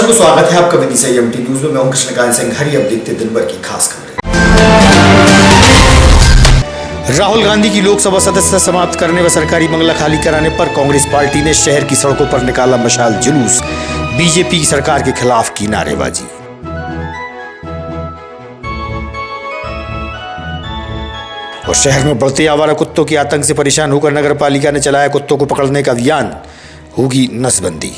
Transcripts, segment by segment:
दर्शकों, स्वागत है आपका विदिशा एमटी न्यूज में। मैं हूं कृष्णकांत सिंह। हरी अब देखते दिन भर की खास खबरें। राहुल गांधी की लोकसभा सदस्यता समाप्त करने व सरकारी बंगला खाली कराने पर कांग्रेस पार्टी ने शहर की सड़कों पर निकाला मशाल जुलूस। बीजेपी की सरकार के खिलाफ की नारेबाजी। और शहर में बढ़ते आवारा कुत्तों के आतंक से परेशान होकर नगर पालिका ने चलाया कुत्तों को पकड़ने का अभियान। होगी नसबंदी।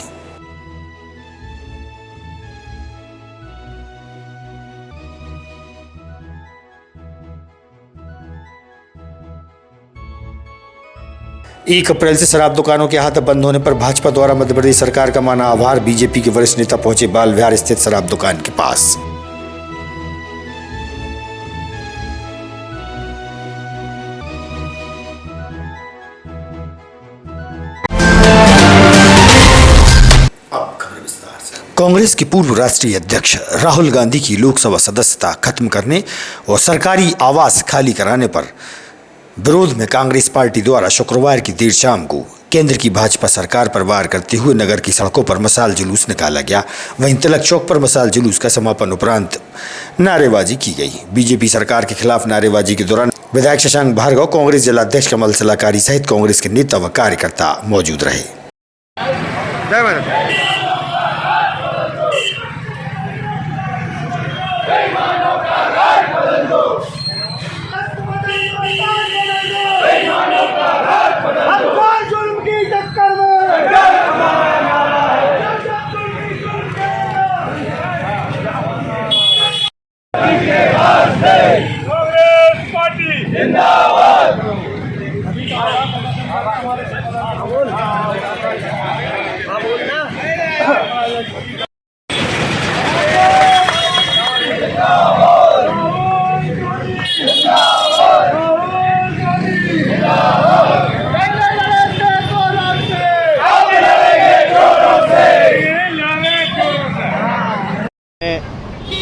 एक अप्रैल से शराब दुकानों के हाथ बंद होने पर भाजपा द्वारा मध्य प्रदेश सरकार का माना आभार। बीजेपी के वरिष्ठ नेता पहुंचे बाल विहार स्थित शराब दुकान के पास। कांग्रेस के पूर्व राष्ट्रीय अध्यक्ष राहुल गांधी की लोकसभा सदस्यता खत्म करने और सरकारी आवास खाली कराने पर विरोध में कांग्रेस पार्टी द्वारा शुक्रवार की देर शाम को केंद्र की भाजपा सरकार पर वार करते हुए नगर की सड़कों पर मशाल जुलूस निकाला गया। वहीं तिलक चौक पर मशाल जुलूस का समापन उपरांत नारेबाजी की गई। बीजेपी सरकार के खिलाफ नारेबाजी के दौरान विधायक शशांक भार्गव, कांग्रेस जिलाध्यक्ष कमल सलाकारी सहित कांग्रेस के नेता व कार्यकर्ता मौजूद रहे। कांग्रेस पार्टी जिंदाबाद।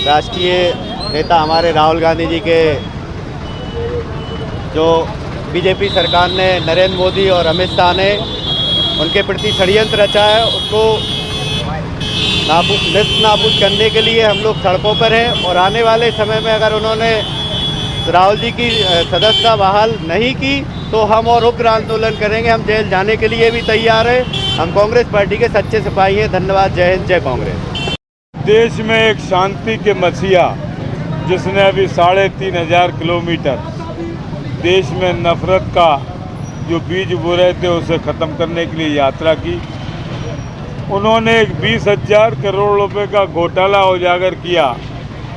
राष्ट्रीय नेता हमारे राहुल गांधी जी के जो बीजेपी सरकार ने नरेंद्र मोदी और अमित शाह ने उनके प्रति षड्यंत्र रचा है, उसको नाबूद करने के लिए हम लोग सड़कों पर हैं। और आने वाले समय में अगर उन्होंने राहुल जी की सदस्यता बहाल नहीं की तो हम और उग्र आंदोलन करेंगे। हम जेल जाने के लिए भी तैयार हैं। हम कांग्रेस पार्टी के सच्चे सिपाही हैं। धन्यवाद। जय हिंद, जय कांग्रेस। देश में एक शांति के मसीहा जिसने अभी 3500 किलोमीटर देश में नफरत का जो बीज बो रहे थे उसे ख़त्म करने के लिए यात्रा की, उन्होंने एक 20,000 करोड़ रुपए का घोटाला उजागर किया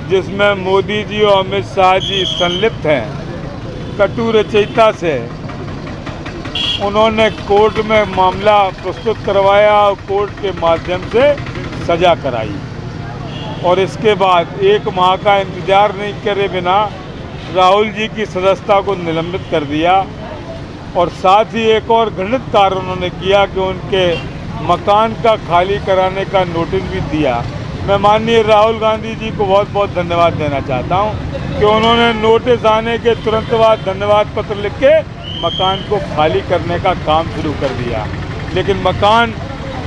जिसमें मोदी जी और अमित शाह जी संलिप्त हैं। कटु रचयिता से उन्होंने कोर्ट में मामला प्रस्तुत करवाया और कोर्ट के माध्यम से सजा कराई और इसके बाद एक माह का इंतजार नहीं करे बिना राहुल जी की सदस्यता को निलंबित कर दिया। और साथ ही एक और घृणित कार्य उन्होंने किया कि उनके मकान का खाली कराने का नोटिस भी दिया। मैं माननीय राहुल गांधी जी को बहुत बहुत धन्यवाद देना चाहता हूं कि उन्होंने नोटिस आने के तुरंत बाद धन्यवाद पत्र लिख के मकान को खाली करने का काम शुरू कर दिया। लेकिन मकान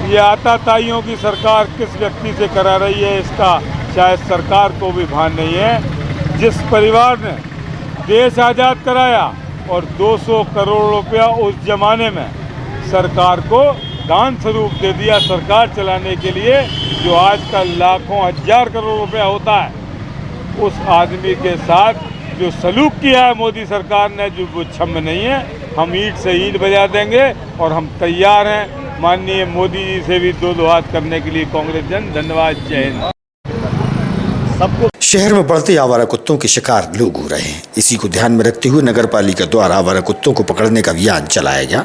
ये आताताइयों की सरकार किस व्यक्ति से करा रही है इसका शायद सरकार को भी भान नहीं है। जिस परिवार ने देश आज़ाद कराया और 200 करोड़ रुपया उस जमाने में सरकार को दान स्वरूप दे दिया सरकार चलाने के लिए, जो आज का लाखों हजार करोड़ रुपया होता है, उस आदमी के साथ जो सलूक किया है मोदी सरकार ने, जो वो क्षम्य नहीं है। हम ईंट से ईंट बजा देंगे और हम तैयार हैं माननीय मोदी जी से भी दो हाथ करने के लिए। कांग्रेस जन धन्यवाद। जय हिंद। सबको शहर में बढ़ते आवारा कुत्तों के शिकार लोग हो रहे हैं। इसी को ध्यान में रखते हुए नगर पालिका द्वारा आवारा कुत्तों को पकड़ने का अभियान चलाया गया।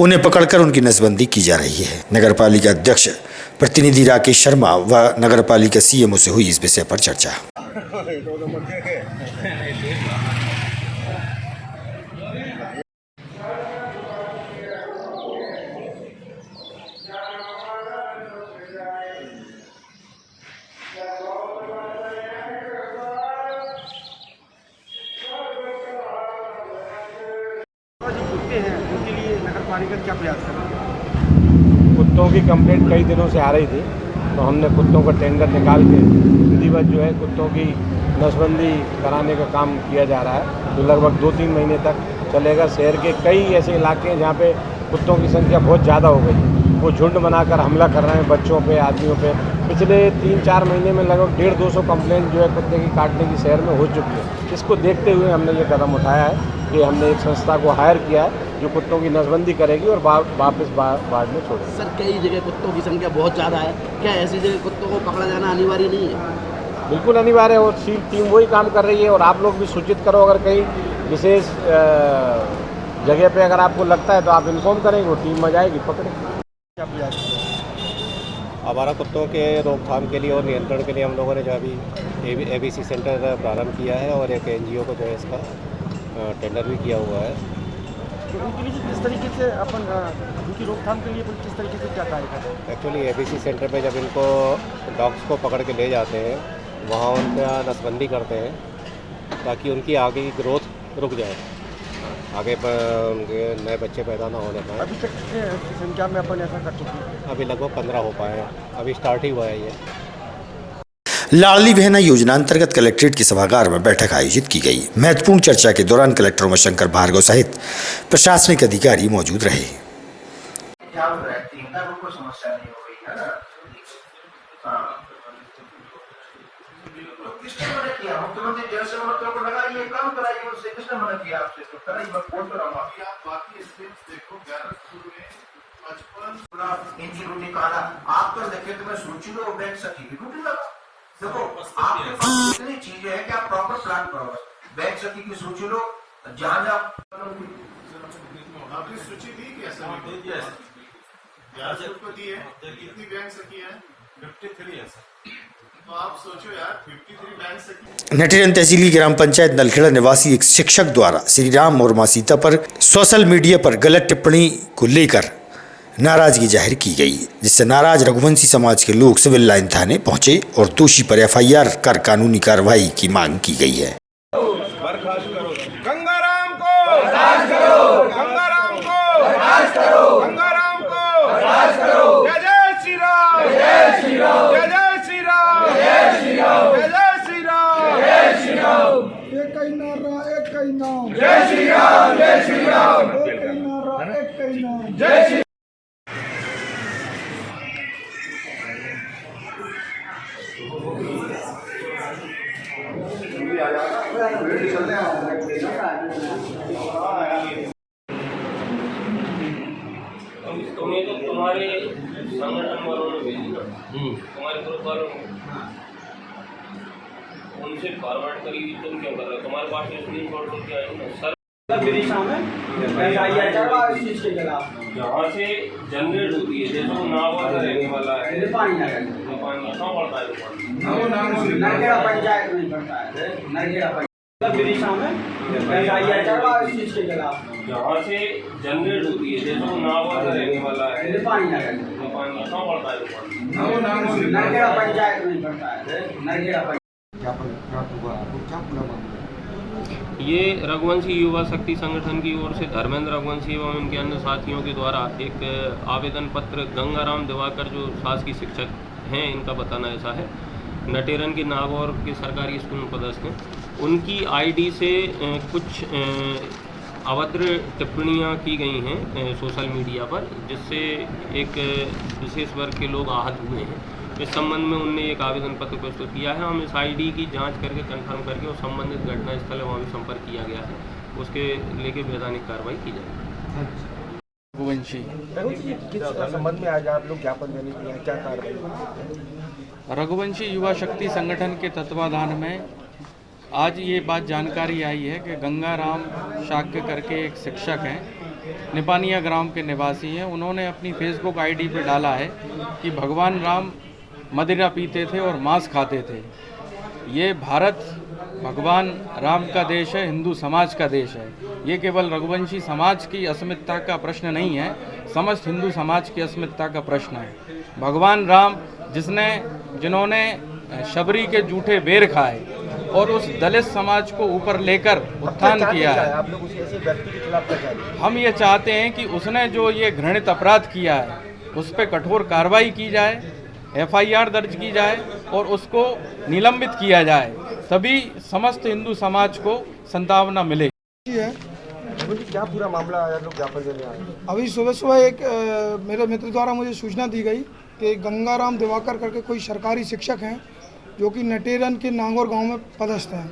उन्हें पकड़कर उनकी नसबंदी की जा रही है। नगर पालिका अध्यक्ष प्रतिनिधि राकेश शर्मा व नगर पालिका सीएमओ से हुई इस विषय पर चर्चा। उनके लिए नगर पालिका क्या प्रयास कर रही है? कुत्तों की कंप्लेंट कई दिनों से आ रही थी। तो हमने कुत्तों का टेंडर निकाल के विधिवत जो है कुत्तों की नसबंदी कराने का काम किया जा रहा है, जो लगभग 2-3 महीने तक चलेगा। शहर के कई ऐसे इलाके हैं जहाँ पे कुत्तों की संख्या बहुत ज़्यादा हो गई है, वो झुंड बनाकर हमला कर रहे हैं बच्चों पे, आदमियों पे। पिछले 3-4 महीने में लगभग 150-200 कंप्लेंट जो है कुत्ते की काटने की शहर में हो चुकी है। इसको देखते हुए हमने ये कदम उठाया है कि हमने एक संस्था को हायर किया है जो कुत्तों की नसबंदी करेगी और वापस वार्ड में छोड़ेगी। सर, कई जगह कुत्तों की संख्या बहुत ज़्यादा है, क्या ऐसी जगह कुत्तों को पकड़ा जाना अनिवार्य नहीं है? बिल्कुल अनिवार्य है, और टीम वही काम कर रही है। और आप लोग भी सूचित करो, अगर कहीं विशेष जगह पे अगर आपको लगता है तो आप इन्फॉर्म करेंगे, वो टीम आ जाएगी, पकड़ेगी। हमारा कुत्तों के रोकथाम के लिए और नियंत्रण के लिए हम लोगों ने जो अभी ABC सेंटर प्रारंभ किया है और एक NGO को जो है इसका टेंडर भी किया हुआ है। तो उनके लिए किस तरीके से अपन उनकी रोकथाम के लिए किस तरीके से क्या कार्य कर रहे हैं? एक्चुअली ABC सेंटर पे जब इनको डॉग्स को पकड़ के ले जाते हैं, वहाँ उनका नसबंदी करते हैं ताकि उनकी आगे की ग्रोथ रुक जाए, आगे उनके नए बच्चे पैदा ना होने पाए। अभी तक कितने संख्या में अपन ऐसा कर चुके हैं? अभी लगभग 15 हो पाए हैं, अभी स्टार्ट ही हुआ है ये। लाडली बहना योजना अंतर्गत कलेक्ट्रेट के सभागार में बैठक आयोजित की गई। महत्वपूर्ण चर्चा के दौरान कलेक्टर उमाशंकर भार्गव सहित प्रशासनिक अधिकारी मौजूद रहे। समस्या नहीं हो गई है ना? किसने मना किया? मुख्यमंत्री जल सेवा मंत्री को लगा ये काम कराइए, उससे किसने मना किया? आपसे तो कराइए, मैं फोन कर रहा हूँ। आप बाकी स्टेप्स देखो, 11 स्कूल में 55 इंची रोटी काला आप तो लिखे तो मैं सूची लो बैंक सखी की रोटी लगा। देखो आपके पास इतनी चीजें हैं कि आप प्रॉपर प्लान करो, बैंक सखी की सूची लो, जहाँ जहाँ आपने सूची दी कैसे? 11 स्कूल को दी है, कितनी बैंक सखी है? 53 है सर। तो आप सोचो यार, 53 बैंक सखी। नटेरन तहसील की ग्राम पंचायत नलखेड़ा निवासी एक शिक्षक द्वारा श्री राम और मां सीता पर सोशल मीडिया पर गलत टिप्पणी को लेकर नाराजगी जाहिर की गई, जिससे नाराज रघुवंशी समाज के लोग सिविल लाइन थाने पहुंचे और दोषी पर FIR कर कानूनी कार्रवाई की मांग की गई है। गंगाराम को बर्खास्त करो, गंगाराम को बर्खास्त करो, गंगाराम को बर्खास्त करो। जय जय श्री राम, जय श्री राम, जय जय श्री राम, जय श्री राम, जय जय श्री राम, जय श्री राम। एक ही नारा एक ही नाम, जय श्री राम, जय श्री राम, एक ही नारा एक ही नाम, जय श्री तुम्हें तो तुम्हारे संगठन वालों ने भेजी ना, तुम्हारे ग्रुप वालों ने उनसे फॉरवर्ड करी, तुम क्यों कर रहे हो? तुम्हारे पास स्क्रीनशॉट करके आई ना सर। जहाँ से जनरेट होती है, जैसे वो नावा का रहने वाला है, पानी कहाँ पड़ता है? पंचायत नहीं पड़ता है, जहाँ से जनरेट होती है, जैसे वो नावा का रहने वाला है, पानी कहाँ पड़ता है? पंचायत नहीं पड़ता है। ये रघुवंशी युवा शक्ति संगठन की ओर से धर्मेंद्र रघुवंशी एवं इनके अन्य साथियों के द्वारा एक आवेदन पत्र गंगाराम दिवाकर जो शासकीय शिक्षक हैं, इनका बताना ऐसा है, नटेरन के नागौर के सरकारी स्कूल में पदस्थ हैं, उनकी ID से कुछ अभद्र टिप्पणियाँ की गई हैं सोशल मीडिया पर, जिससे एक विशेष वर्ग के लोग आहत हुए हैं। इस संबंध में उनने एक आवेदन पत्र प्रस्तुत किया है। हम इस ID की जांच करके कंफर्म करके और संबंधित घटना स्थल है वहाँ भी संपर्क किया गया है, उसके लेके वैधानिक कार्रवाई की जाएगी। रघुवंशी किस संबंध में आज आप लोग ज्ञापन देने के लिए क्या कार्रवाई? रघुवंशी युवा शक्ति संगठन के तत्वाधान में आज ये बात जानकारी आई है कि गंगाराम शाक्य करके एक शिक्षक हैं, निपानिया ग्राम के निवासी हैं। उन्होंने अपनी फेसबुक ID पे डाला है कि भगवान राम मदिरा पीते थे और मांस खाते थे। ये भारत भगवान राम का देश है, हिंदू समाज का देश है। ये केवल रघुवंशी समाज की अस्मिता का प्रश्न नहीं है, समस्त हिंदू समाज की अस्मिता का प्रश्न है। भगवान राम जिन्होंने शबरी के जूठे बेर खाए और उस दलित समाज को ऊपर लेकर उत्थान किया है। आप लोग ऐसे व्यक्ति के खिलाफ क्या चाहते हैं? हम ये चाहते हैं कि उसने जो ये घृणित अपराध किया है उस पर कठोर कार्रवाई की जाए एफआईआर दर्ज की जाए और उसको निलंबित किया जाए, तभी समस्त हिंदू समाज को संतावना मिलेगी। क्या पूरा मामला आया, लोग ज्ञापन देने आए? अभी सुबह सुबह एक मेरे मित्र द्वारा मुझे सूचना दी गई कि गंगाराम दिवाकर करके कोई सरकारी शिक्षक हैं जो कि नटेरन के नांगौर गांव में पदस्थ हैं।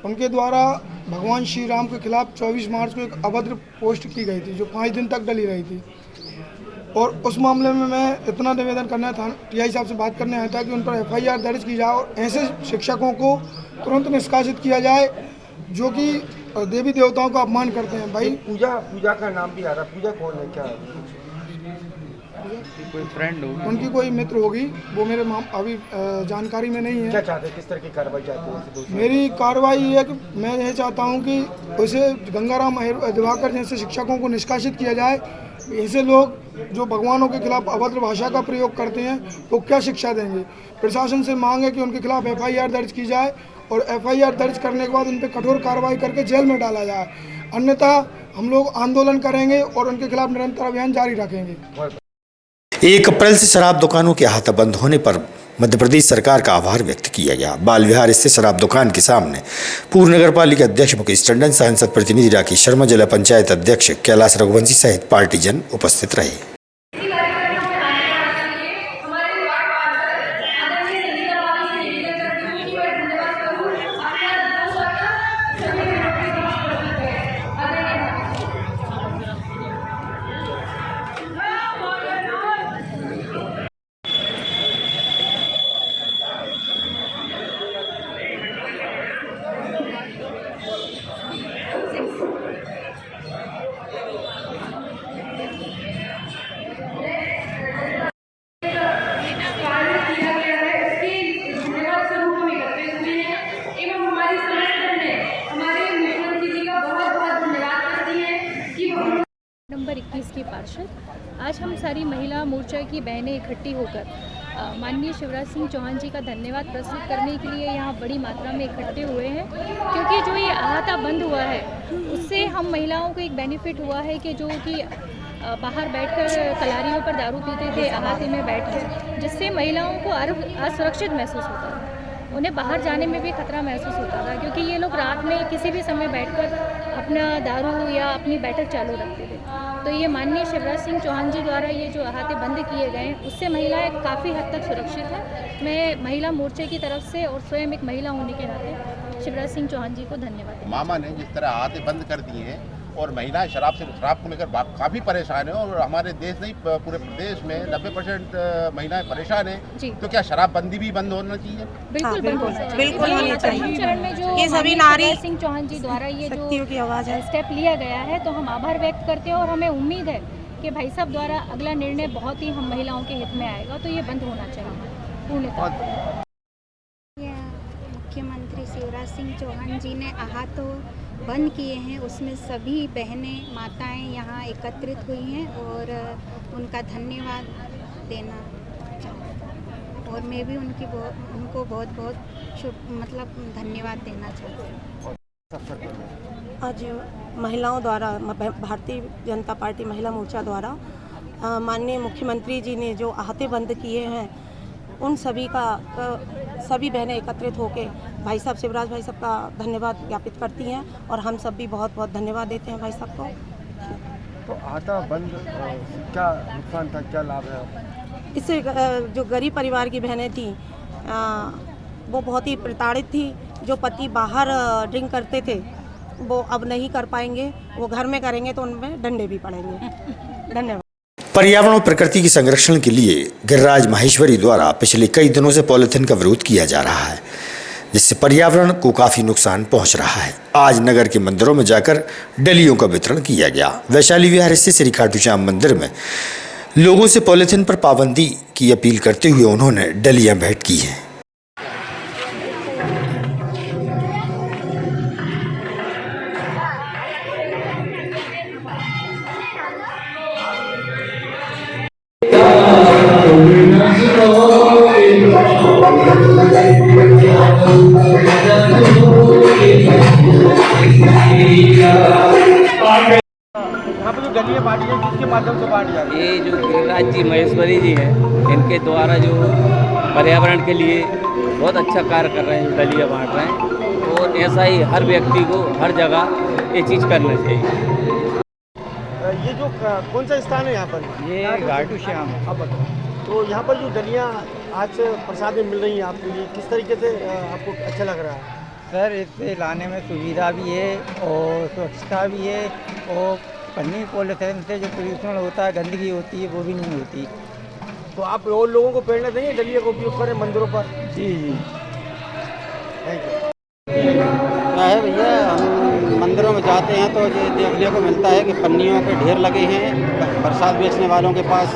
उनके द्वारा भगवान श्री राम के खिलाफ 24 मार्च को एक अभद्र पोस्ट की गई थी जो 5 दिन तक डली रही थी। और उस मामले में मैं इतना निवेदन करना था, टीआई साहब से बात करने आया था कि उन पर एफआईआर दर्ज की जाए और ऐसे शिक्षकों को तुरंत निष्कासित किया जाए जो कि देवी देवताओं का अपमान करते हैं। भाई पूजा का नाम भी आ रहा, पूजा कौन है, क्या कोई फ्रेंड होगी, उनकी कोई मित्र होगी, वो मेरे अभी जानकारी में नहीं है। क्या चाहते हैं, किस तरह की कार्रवाई चाहते हैं? मेरी कार्रवाई ये है कि मैं यह चाहता हूं कि उसे गंगाराम दिवाकर जैसे शिक्षकों को निष्कासित किया जाए। ऐसे लोग जो भगवानों के खिलाफ अभद्र भाषा का प्रयोग करते हैं वो क्या शिक्षा देंगे। प्रशासन से मांग है कि उनके खिलाफ एफआईआर दर्ज की जाए और एफआईआर दर्ज करने के बाद उन पर कठोर कार्रवाई करके जेल में डाला जाए, अन्यथा हम लोग आंदोलन करेंगे और उनके खिलाफ निरंतर अभियान जारी रखेंगे। 1 अप्रैल से शराब दुकानों के अहाता बंद होने पर मध्य प्रदेश सरकार का आभार व्यक्त किया गया। बाल विहार स्थित शराब दुकान के सामने पूर्व नगर पालिका अध्यक्ष मुकेश टंडन, सांसद प्रतिनिधि राकेश शर्मा, जिला पंचायत अध्यक्ष कैलाश रघुवंशी सहित पार्टीजन उपस्थित रहे। नंबर 21 की पार्षद, आज हम सारी महिला मोर्चा की बहनें इकट्ठी होकर माननीय शिवराज सिंह चौहान जी का धन्यवाद प्रस्तुत करने के लिए यहाँ बड़ी मात्रा में इकट्ठे हुए हैं, क्योंकि जो ये अहाता बंद हुआ है उससे हम महिलाओं को एक बेनिफिट हुआ है कि जो कि बाहर बैठकर कलारियों पर दारू पीते थे अहाते में बैठकर, जिससे महिलाओं को असुरक्षित महसूस होता था, उन्हें बाहर जाने में भी खतरा महसूस होता था, क्योंकि ये लोग रात में किसी भी समय बैठकर अपना दारू या अपनी बैठक चालू रखते थे। तो ये माननीय शिवराज सिंह चौहान जी द्वारा ये जो अहाते बंद किए गए हैं उससे महिलाएं काफ़ी हद तक सुरक्षित हैं। मैं महिला मोर्चे की तरफ से और स्वयं एक महिला होने के नाते शिवराज सिंह चौहान जी को धन्यवाद। मामा ने जिस तरह अहाते बंद कर दिए हैं और महिलाएं शराब को लेकर काफ़ी परेशान है और हमारे देश नहीं पूरे प्रदेश में 90% महिलाएं परेशान हैं, तो क्या शराबबंदी भी बंद होना चाहिए? बिल्कुल बिल्कुल होनी चाहिए। चरण में जो ये सभी नारी सिंह चौहान जी द्वारा ये जो की आवाज़ है, स्टेप लिया गया है, तो हम आभार व्यक्त करते हैं और हमें उम्मीद है कि भाई साहब द्वारा अगला निर्णय बहुत ही हम महिलाओं के हित में आएगा, तो ये बंद होना चाहिए पूर्णतः। मुख्यमंत्री शिवराज सिंह चौहान जी ने अहाते बंद किए हैं, उसमें सभी बहनें माताएं यहाँ एकत्रित हुई हैं और उनका धन्यवाद देना चाहती हूँ और मैं भी उनको बहुत बहुत धन्यवाद देना चाहती हूँ। आज महिलाओं द्वारा भारतीय जनता पार्टी महिला मोर्चा द्वारा माननीय मुख्यमंत्री जी ने जो अहाते बंद किए हैं उन सभी का सभी बहनें एकत्रित होकर भाई साहब शिवराज भाई साहब का धन्यवाद ज्ञापित करती हैं और हम सब भी बहुत बहुत धन्यवाद देते हैं भाई साहब को। तो अहाता बंद क्या नुकसान था, क्या लाभ है? इससे जो गरीब परिवार की बहनें थी वो बहुत ही प्रताड़ित थी। जो पति बाहर ड्रिंक करते थे वो अब नहीं कर पाएंगे, वो घर में करेंगे तो उनमें डंडे भी पड़ेंगे। धन्यवाद। पर्यावरण और प्रकृति के संरक्षण के लिए गिरिराज माहेश्वरी द्वारा पिछले कई दिनों से पॉलीथीन का विरोध किया जा रहा है, जिससे पर्यावरण को काफी नुकसान पहुंच रहा है। आज नगर के मंदिरों में जाकर डलियों का वितरण किया गया। वैशाली विहार स्थित श्री खाटू श्याम मंदिर में लोगों से पॉलीथीन पर पाबंदी की अपील करते हुए उन्होंने डलियां भेंट की हैं। यहाँ पे जो दलीय बांटी है किसके माध्यम से बांटी जा रही है? ये जो गिरिराज जी महेश्वरी जी हैं, इनके द्वारा जो पर्यावरण के लिए बहुत अच्छा कार्य कर रहे हैं, जो दलिया बांट रहे हैं, और ऐसा ही हर व्यक्ति को हर जगह ये चीज़ करना चाहिए। ये जो कौन सा स्थान है यहाँ पर? ये घाटू श्याम है। अब तो यहाँ पर जो दलिया आज से प्रसाद में मिल रही हैं आपके लिए, किस तरीके से आपको अच्छा लग रहा है? सर, इससे लाने में सुविधा भी है और स्वच्छता भी है, और पन्नी पॉलीथीन से जो प्रदूषण होता है, गंदगी होती है, वो भी नहीं होती। तो आप और लोगों को प्रेरणा देंगे दलिया का उपयोग करें मंदिरों पर? जी जी, थैंक यू। क्या है भैया, हम मंदिरों में जाते हैं तो ये देखने को मिलता है कि पन्नियों के ढेर लगे हैं प्रसाद बेचने वालों के पास,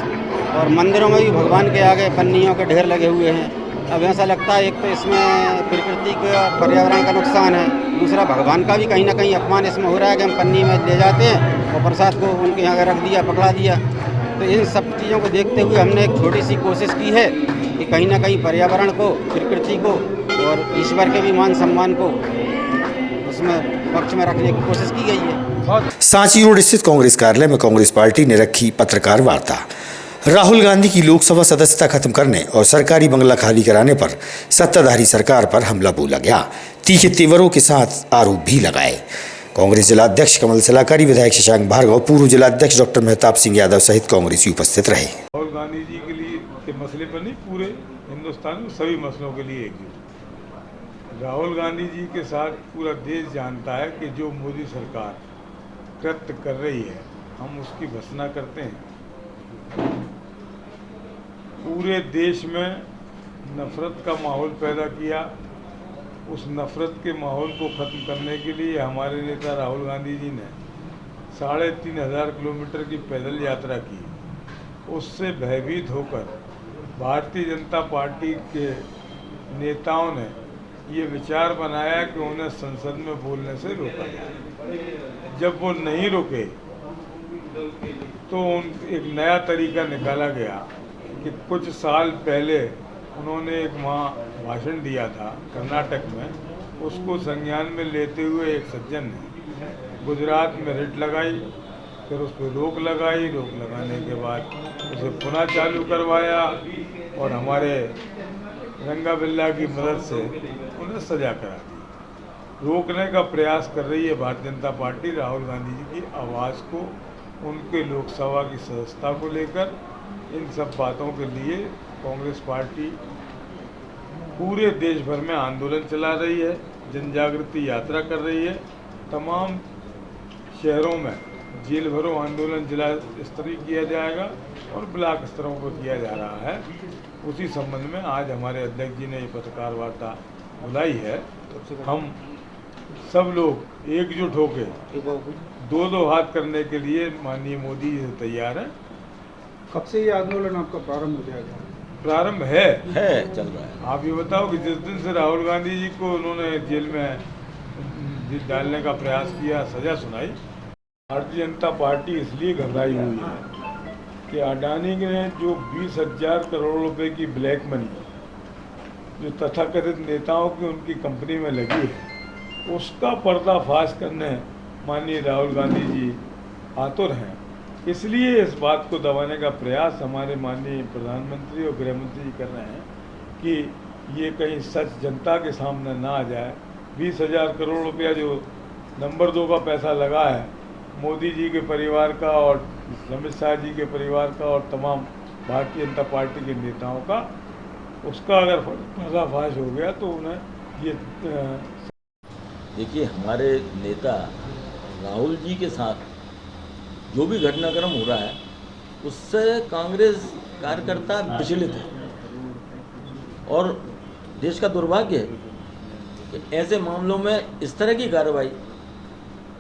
और मंदिरों में भी भगवान के आगे पन्नियों के ढेर लगे हुए हैं। अब ऐसा लगता है एक तो इसमें प्रकृति का पर्यावरण का नुकसान है, दूसरा भगवान का भी कहीं ना कहीं अपमान इसमें हो रहा है कि हम पन्नी में ले जाते हैं और प्रसाद को उनके यहाँ रख दिया, पकड़ा दिया। तो इन सब चीज़ों को देखते हुए हमने एक छोटी सी कोशिश की है कि कहीं ना कहीं पर्यावरण को, प्रकृति को और ईश्वर के भी मान सम्मान को उसमें पक्ष में रखने की कोशिश की गई है। सांची रोड स्थित कांग्रेस कार्यालय में कांग्रेस पार्टी ने रखी पत्रकार वार्ता। राहुल गांधी की लोकसभा सदस्यता खत्म करने और सरकारी बंगला खाली कराने पर सत्ताधारी सरकार पर हमला बोला गया। तीखे तेवरों के साथ आरोप भी लगाए। कांग्रेस जिलाध्यक्ष कमल सलाकारी, विधायक शशांक भार्गव, पूर्व जिलाध्यक्ष डॉक्टर मेहताब सिंह यादव सहित कांग्रेसी उपस्थित रहे। राहुल गांधी जी के लिए के मसले पर नहीं, पूरे हिंदुस्तान में सभी मसलों के लिए एकजुट। राहुल गांधी जी के साथ पूरा देश जानता है कि जो मोदी सरकार कृत्य कर रही है, हम उसकी भर्त्सना करते हैं। पूरे देश में नफरत का माहौल पैदा किया। उस नफरत के माहौल को ख़त्म करने के लिए हमारे नेता राहुल गांधी जी ने 3,500 किलोमीटर की पैदल यात्रा की। उससे भयभीत होकर भारतीय जनता पार्टी के नेताओं ने ये विचार बनाया कि उन्हें संसद में बोलने से रोका जाए। जब वो नहीं रुके तो एक नया तरीका निकाला गया कि कुछ साल पहले उन्होंने एक वहाँ भाषण दिया था कर्नाटक में, उसको संज्ञान में लेते हुए एक सज्जन ने गुजरात में रिट लगाई, फिर उस पर रोक लगाई। रोक लगाने के बाद उसे पुनः चालू करवाया और हमारे रंगा बिल्ला की मदद से उन्हें सजा करा दी। रोकने का प्रयास कर रही है भारतीय जनता पार्टी राहुल गांधी जी की आवाज़ को, उनके लोकसभा की सदस्यता को लेकर। इन सब बातों के लिए कांग्रेस पार्टी पूरे देश भर में आंदोलन चला रही है, जन जागृति यात्रा कर रही है। तमाम शहरों में जेल भरो आंदोलन जिला स्तरीय किया जाएगा और ब्लॉक स्तरों पर किया जा रहा है। उसी संबंध में आज हमारे अध्यक्ष जी ने ये पत्रकार वार्ता बुलाई है। हम सब लोग एकजुट होकर दो हाथ करने के लिए माननीय मोदी जी से तैयार हैं। कब से ये आंदोलन आपका प्रारंभ हो जाएगा? प्रारंभ है चल रहा है। आप ये बताओ कि जिस दिन से राहुल गांधी जी को उन्होंने जेल में डालने का प्रयास किया, सजा सुनाई, भारतीय जनता पार्टी इसलिए घबराई हुई है कि अडानी ने जो 20,000 करोड़ रुपए की ब्लैक मनी जो तथाकथित नेताओं की उनकी कंपनी में लगी है, उसका पर्दाफाश करने माननीय राहुल गांधी जी आतुर हैं। इसलिए इस बात को दबाने का प्रयास हमारे माननीय प्रधानमंत्री और गृहमंत्री जी कर रहे हैं कि ये कहीं सच जनता के सामने ना आ जाए। 20,000 करोड़ रुपया जो नंबर 2 का पैसा लगा है मोदी जी के परिवार का और अमित शाह जी के परिवार का और तमाम भारतीय जनता पार्टी के नेताओं का, उसका अगर पर्दाफाश हो गया तो उन्हें ये देखिए, हमारे नेता राहुल जी के साथ जो भी घटनाक्रम हो रहा है उससे कांग्रेस कार्यकर्ता विचलित है और देश का दुर्भाग्य है कि ऐसे मामलों में इस तरह की कार्रवाई,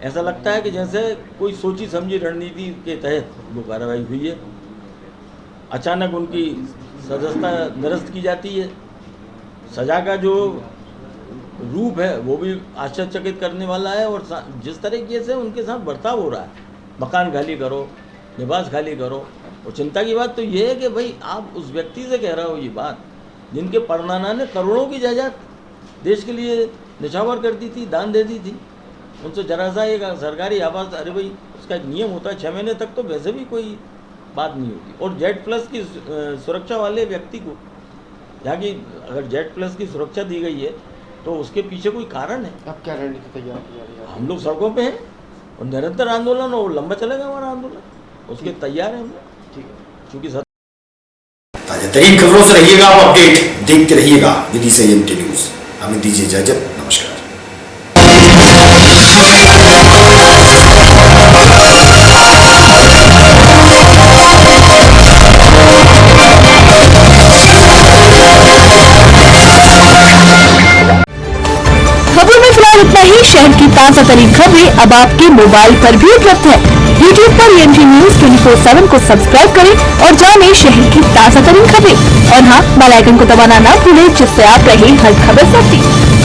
ऐसा लगता है कि जैसे कोई सोची समझी रणनीति के तहत वो कार्रवाई हुई है। अचानक उनकी सदस्यता निरस्त की जाती है। सजा का जो रूप है वो भी आश्चर्यचकित करने वाला है और जिस तरीके से उनके साथ बर्ताव हो रहा है, मकान खाली करो, निवास खाली करो। और चिंता की बात तो ये है कि भाई आप उस व्यक्ति से कह रहे हो ये बात जिनके परनाना ने करोड़ों की जायदाद देश के लिए निछावर कर दी थी, दान दे दी थी। उनसे जरा सा एक सरकारी आवास, अरे भाई उसका एक नियम होता है 6 महीने तक तो वैसे भी कोई बात नहीं होती। और Z+ की सुरक्षा वाले व्यक्ति को, यहाँ की अगर Z+ की सुरक्षा दी गई है तो उसके पीछे कोई कारण है। अब क्या रणनीति तैयार की जा रही है? हम लोग सड़कों पे हैं और निरंतर आंदोलन, और लंबा चलेगा हमारा आंदोलन, उसके तैयार हैं हम लोग। ठीक है, चूँकि ताजा तरीन खबरों से रहिएगा आप अपडेट, देखते रहिएगा विधि संयम की न्यूज। हमें दीजिए इजाजत, नमस्कार। खबरों में फिलहाल इतना ही। शहर की ताजा तरीन खबरें अब आपके मोबाइल पर भी उपलब्ध है। YouTube पर EMG News 24/7 को सब्सक्राइब करें और जानें शहर की ताजा तरीन खबरें। और हाँ, बेल आइकन को दबाना ना भूलें, जिससे आप रहे हर खबर से अपडेट।